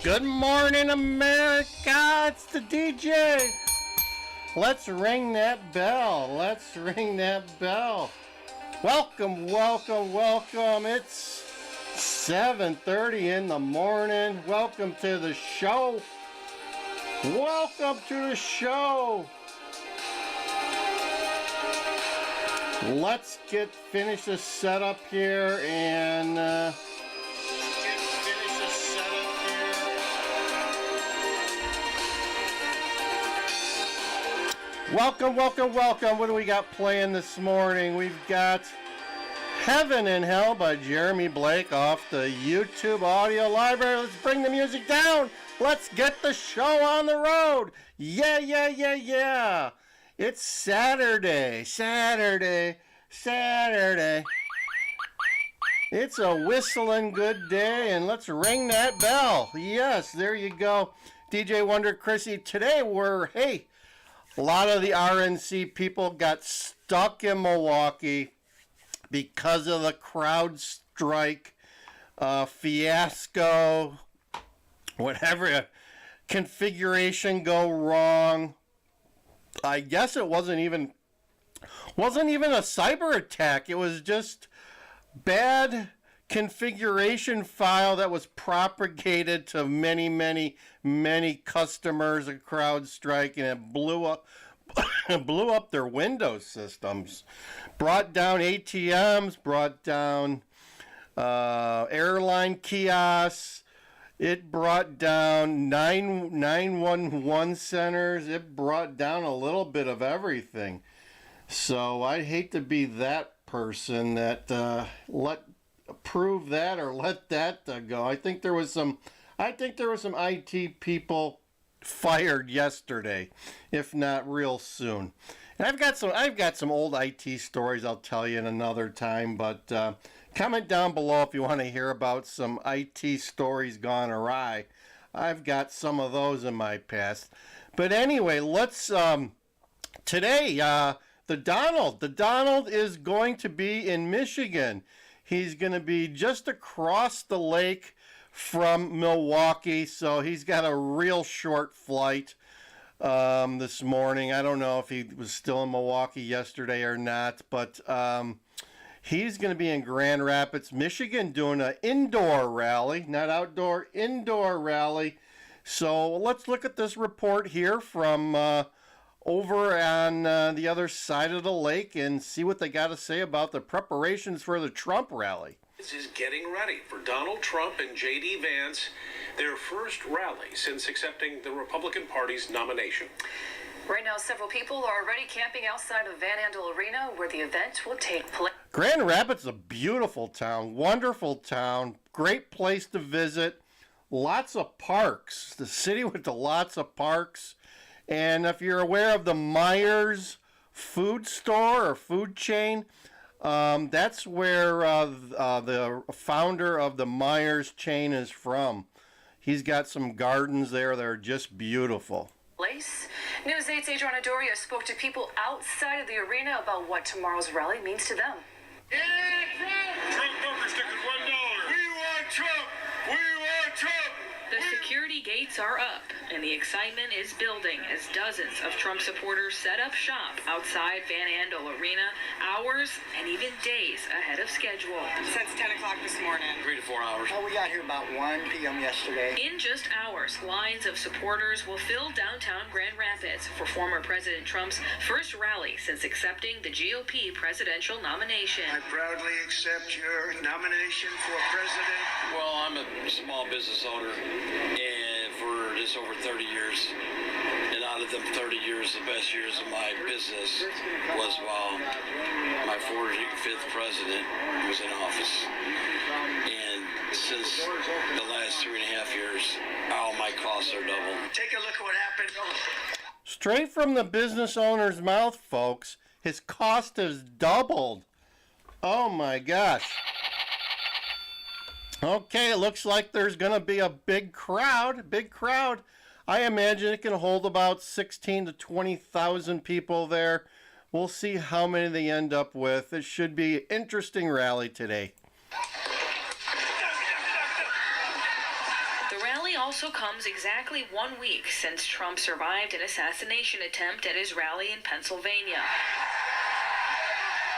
Good morning, America. It's the DJ. Let's ring that bell. Let's ring that bell. Welcome, welcome, welcome. It's 7:30 in the morning. Welcome to the show. Welcome to the show. Let's finish the setup here and welcome, welcome, welcome. What do we got playing this morning? We've got Heaven and Hell by Jeremy Blake off the YouTube audio library. Let's bring the music down. Let's get the show on the road. Yeah, yeah, yeah, yeah. It's Saturday. It's a whistling good day, and let's ring that bell. Yes, there you go. DJ Wonder Chrissy. Today a lot of the RNC people got stuck in Milwaukee because of the crowd strike fiasco, whatever configuration go wrong. I guess it wasn't even a cyber attack. It was just bad configuration file that was propagated to many customers of CrowdStrike, and it blew up their Windows systems, brought down ATMs, brought down airline kiosks. It brought down 911 centers. It brought down a little bit of everything. So I'd hate to be that person that let that go. I think there was some IT people fired yesterday, if not real soon. And I've got some old IT stories I'll tell you in another time, but comment down below if you want to hear about some IT stories gone awry. I've got some of those in my past. But anyway, let's today the Donald is going to be in Michigan. He's going to be just across the lake from Milwaukee, so he's got a real short flight this morning. I don't know if he was still in Milwaukee yesterday or not, but he's going to be in Grand Rapids, Michigan, doing an indoor rally, not outdoor, indoor rally. So let's look at this report here from over on the other side of the lake and see what they got to say about the preparations for the Trump rally. This is getting ready for Donald Trump and J.D. Vance, their first rally since accepting the Republican Party's nomination. Right now, several people are already camping outside of Van Andel Arena, where the event will take place. Grand Rapids is a beautiful town, wonderful town, great place to visit, lots of parks, the city with lots of parks. And if you're aware of the Myers food store or food chain, that's where the founder of the Myers chain is from. He's got some gardens there that are just beautiful. News 8's Adriana Doria spoke to people outside of the arena about what tomorrow's rally means to them. Trump bumper stickers, $1. We want Trump! We want Trump! The security gates are up, and the excitement is building as dozens of Trump supporters set up shop outside Van Andel Arena, hours and even days ahead of schedule. Since 10 o'clock this morning. 3 to 4 hours. Well, we got here about 1 p.m. yesterday. In just hours, lines of supporters will fill downtown Grand Rapids for former President Trump's first rally since accepting the GOP presidential nomination. I proudly accept your nomination for president. Well, I'm a small business owner, and for just over 30 years, and out of them 30 years, the best years of my business was while my 45th president was in office. And since the last 3.5 years, all my costs are doubled. Take a look at what happened. Straight from the business owner's mouth, folks, his cost has doubled. Oh my gosh. Okay, it looks like there's going to be a big crowd. I imagine it can hold about 16 to 20,000 people there. We'll see how many they end up with. It should be an interesting rally today. The rally also also comes exactly 1 week since Trump survived an assassination attempt at his rally in Pennsylvania.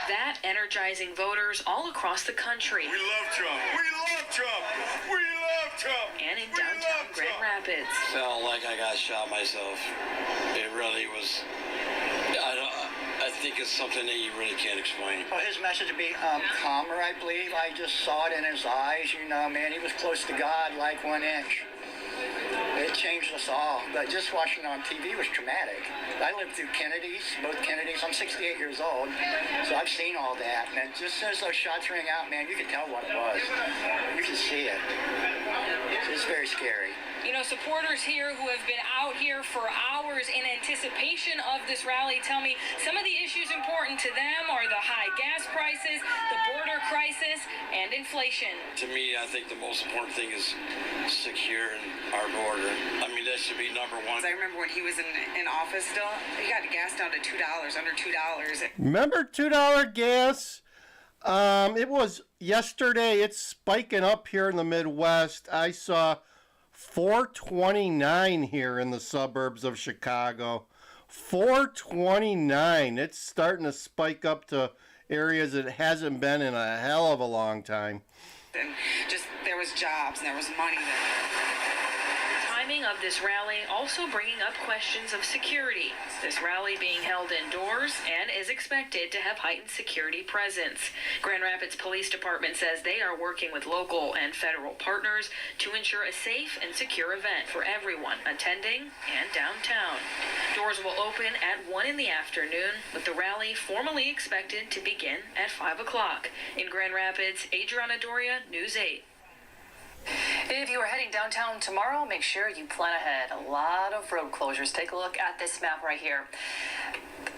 That energizing voters all across the country. We love Trump. We love Trump. We love Trump. And in downtown Grand Rapids. Felt like I got shot myself. It really was. I think it's something that you really can't explain. Well, his message would be calmer, I believe. I just saw it in his eyes. You know, man, he was close to God like 1 inch. It changed us all, but just watching it on TV was traumatic. I lived through Kennedy's, both Kennedys. I'm 68 years old, so I've seen all that. And just as those shots rang out, man, you could tell what it was. You could see it. It's very scary. You know, supporters here who have been out here for hours in anticipation of this rally tell me some of the issues important to them are the high gas prices, the border crisis, and inflation. To me, I think the most important thing is securing our border. I mean, that should be number one. I remember when he was in office still, he got gas down to $2, under $2. Remember $2 gas? It was yesterday. It's spiking up here in the Midwest. I saw $4.29 here in the suburbs of Chicago. $4.29. It's starting to spike up to areas it hasn't been in a hell of a long time. And just, there was jobs and there was money there. Timing of this rally also bringing up questions of security. This rally being held indoors and is expected to have heightened security presence. Grand Rapids Police Department says they are working with local and federal partners to ensure a safe and secure event for everyone attending and downtown. Doors will open at 1 in the afternoon, with the rally formally expected to begin at 5 o'clock. In Grand Rapids, Adriana Doria, News 8. If you are heading downtown tomorrow, make sure you plan ahead. A lot of road closures. Take a look at this map right here.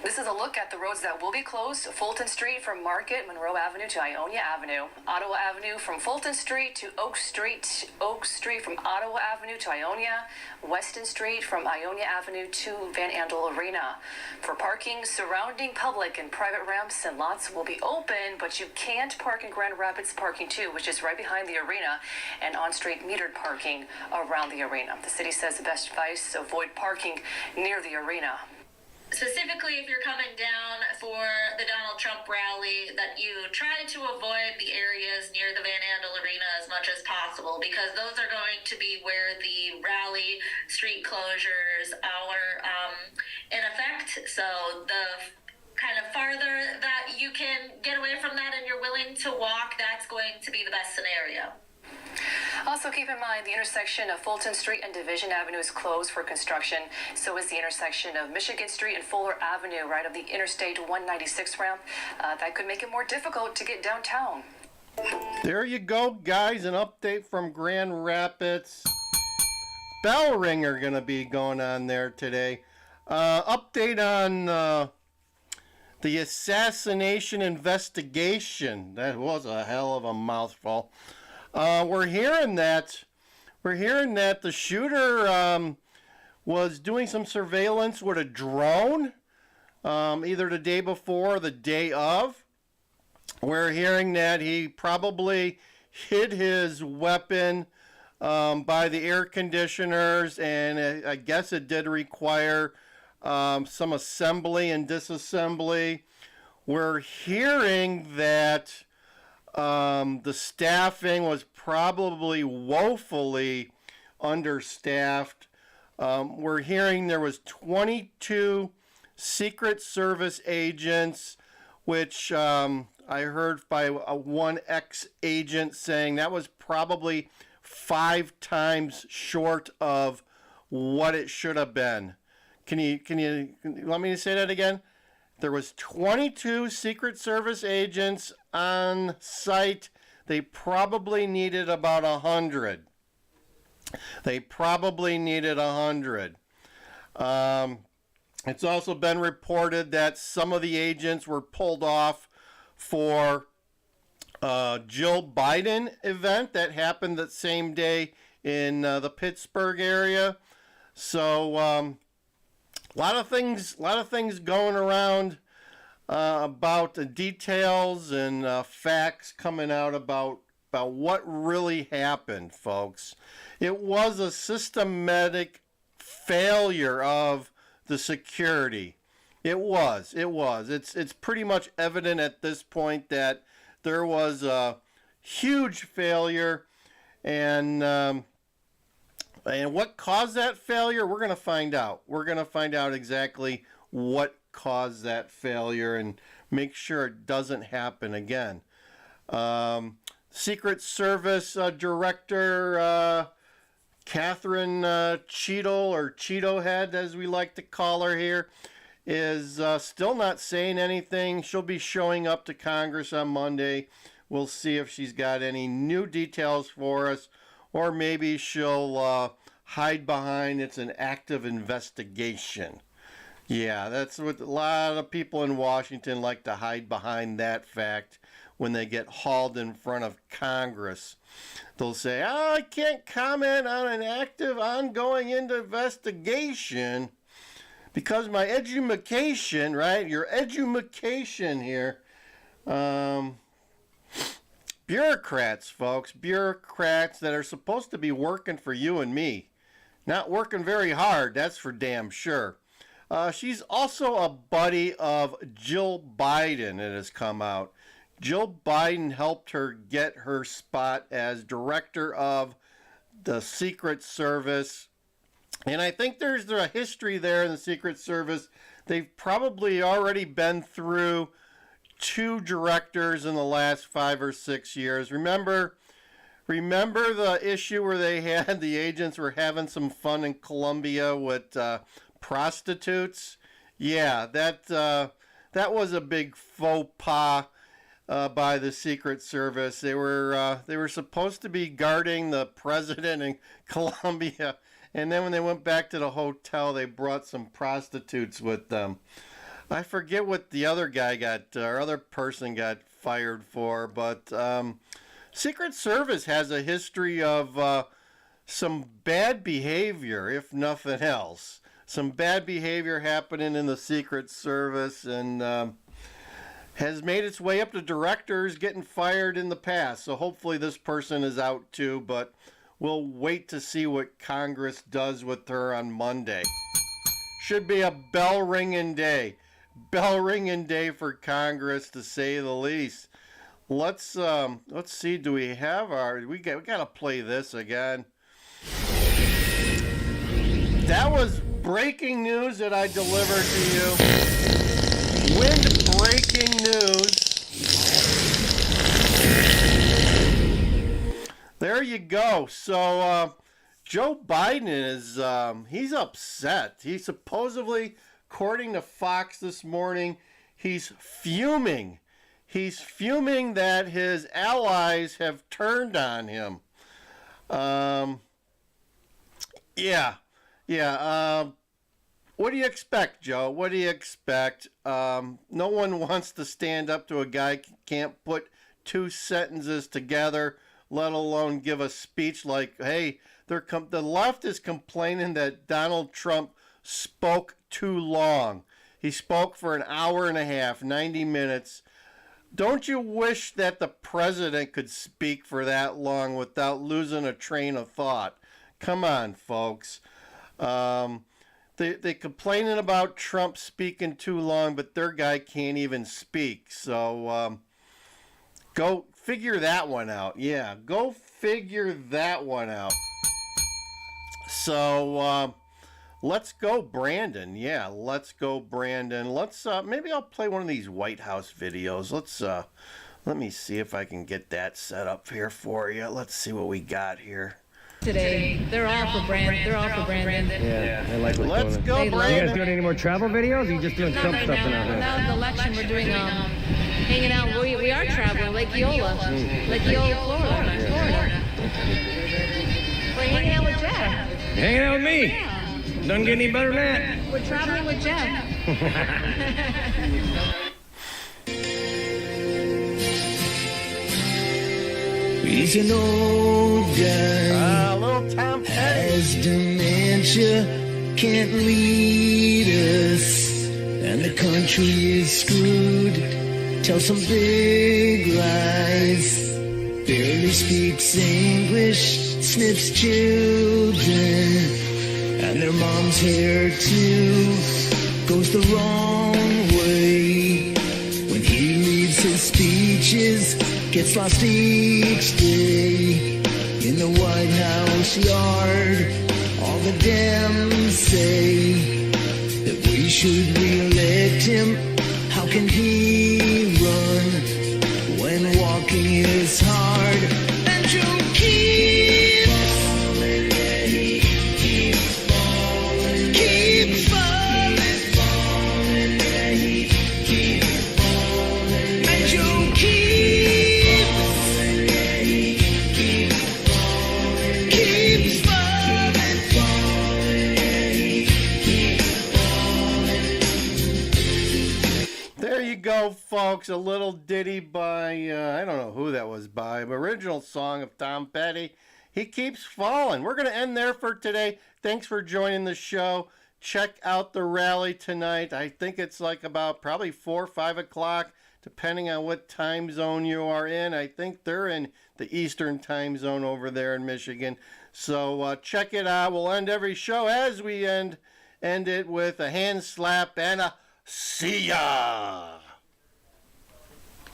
This is a look at the roads that will be closed. Fulton Street from Market, Monroe Avenue to Ionia Avenue. Ottawa Avenue from Fulton Street to Oak Street. Oak Street from Ottawa Avenue to Ionia. Weston Street from Ionia Avenue to Van Andel Arena. For parking, surrounding public and private ramps and lots will be open, but you can't park in Grand Rapids Parking 2, which is right behind the arena, and on-street metered parking around the arena. The city says the best advice, avoid parking near the arena. Specifically, if you're coming down for the Donald Trump rally, that you try to avoid the areas near the Van Andel Arena as much as possible, because those are going to be where the rally street closures are in effect. So the kind of farther that you can get away from that and you're willing to walk, that's going to be the best scenario. Also keep in mind the intersection of Fulton Street and Division Avenue is closed for construction. So is the intersection of Michigan Street and Fuller Avenue, right of the Interstate 196 ramp. That could make it more difficult to get downtown. There you go, guys. An update from Grand Rapids. Bell ringer going to be going on there today. Update on the assassination investigation. That was a hell of a mouthful. We're hearing that the shooter was doing some surveillance with a drone, either the day before or the day of. We're hearing that he probably hid his weapon by the air conditioners, and I guess it did require some assembly and disassembly. We're hearing that the staffing was probably woefully understaffed. We're hearing there was 22 Secret Service agents, which I heard by one ex-agent saying that was probably 5 times short of what it should have been. Can you let me say that again? There was 22 Secret Service agents on site. They probably needed about 100. It's also been reported that some of the agents were pulled off for Jill Biden event that happened that same day in the Pittsburgh area. So a lot of things going around about the details and facts coming out about about what really happened, folks. It was a systematic failure of the security. It was. It's pretty much evident at this point that there was a huge failure, and what caused that failure, we're going to find out. We're going to find out exactly what caused that failure and make sure it doesn't happen again. Secret Service Director Catherine Cheadle, or Cheeto Head as we like to call her here, is still not saying anything. She'll be showing up to Congress on Monday. We'll see if she's got any new details for us, or maybe she'll hide behind it's an active investigation. Yeah, that's what a lot of people in Washington like to hide behind, that fact, when they get hauled in front of Congress. They'll say, oh, I can't comment on an active ongoing investigation because my edumacation, right? Your edumacation here. Bureaucrats, folks. Bureaucrats that are supposed to be working for you and me. Not working very hard, that's for damn sure. She's also a buddy of Jill Biden, it has come out. Jill Biden helped her get her spot as director of the Secret Service. And I think there's a history there in the Secret Service. They've probably already been through 2 directors in the last 5 or 6 years. Remember the issue where they had the agents were having some fun in Colombia with prostitutes? Yeah, that was a big faux pas by the Secret Service. They were supposed to be guarding the president in Colombia, and then when they went back to the hotel, they brought some prostitutes with them. I forget what the other guy got, or other person got fired for, but Secret Service has a history of some bad behavior, if nothing else. Some bad behavior happening in the Secret Service, and has made its way up to directors getting fired in the past. So hopefully this person is out too, but we'll wait to see what Congress does with her on Monday. Should be a bell ringing day. Bell ringing day for Congress, to say the least. Let's see, do we have we got to play this again. That was breaking news that I delivered to you. Wind breaking news. There you go. So Joe Biden is he's upset. He supposedly, according to Fox this morning, he's fuming. He's fuming that his allies have turned on him. What do you expect, Joe? What do you expect? No one wants to stand up to a guy who can't put 2 sentences together, let alone give a speech like, hey, the left is complaining that Donald Trump spoke too long. He spoke for an hour and a half, 90 minutes. Don't you wish that the president could speak for that long without losing a train of thought? Come on, folks. They complaining about Trump speaking too long, but their guy can't even speak. So go figure that one out. Yeah, go figure that one out. So let's go, Brandon. Yeah, let's go, Brandon. Let's maybe I'll play one of these White House videos. Let me see if I can get that set up here for you. Let's see what we got here. Today, they're all for Brandon. Yeah, I like what's Let's going on. go, Brandon. You guys doing any more travel videos? Or you just doing Trump stuff now? Without the election, we're doing hanging out. We are traveling, Lake Eola, Florida. We're hanging out with Jeff. Hanging out with me? Yeah. Doesn't get any better than that. We're traveling with Jeff. He's an old guy, little Tom Petty. has dementia, can't lead us, and the country is screwed. Tell some big lies, barely speaks English, sniffs children, and their mom's hair too goes the wrong way. When he leaves his speeches, gets lost each day. In the White House yard, all the Dems say that we should re-elect him. How can he run when walking is hard? And you keep falling, yeah, he keeps falling, keep falling, falling, yeah, he keeps falling, and you keep falling, yeah, he keeps falling, keeps falling, falling, yeah, he keeps falling. There you go, folks. A little ditty by, I don't know who that was by, but original song of Tom Petty. He keeps falling. We're going to end there for today. Thanks for joining the show. Check out the rally tonight. I think it's like about probably 4 or 5 o'clock, depending on what time zone you are in. I think they're in the Eastern time zone over there in Michigan. So check it out. We'll end every show as we end it with a hand slap and a see ya.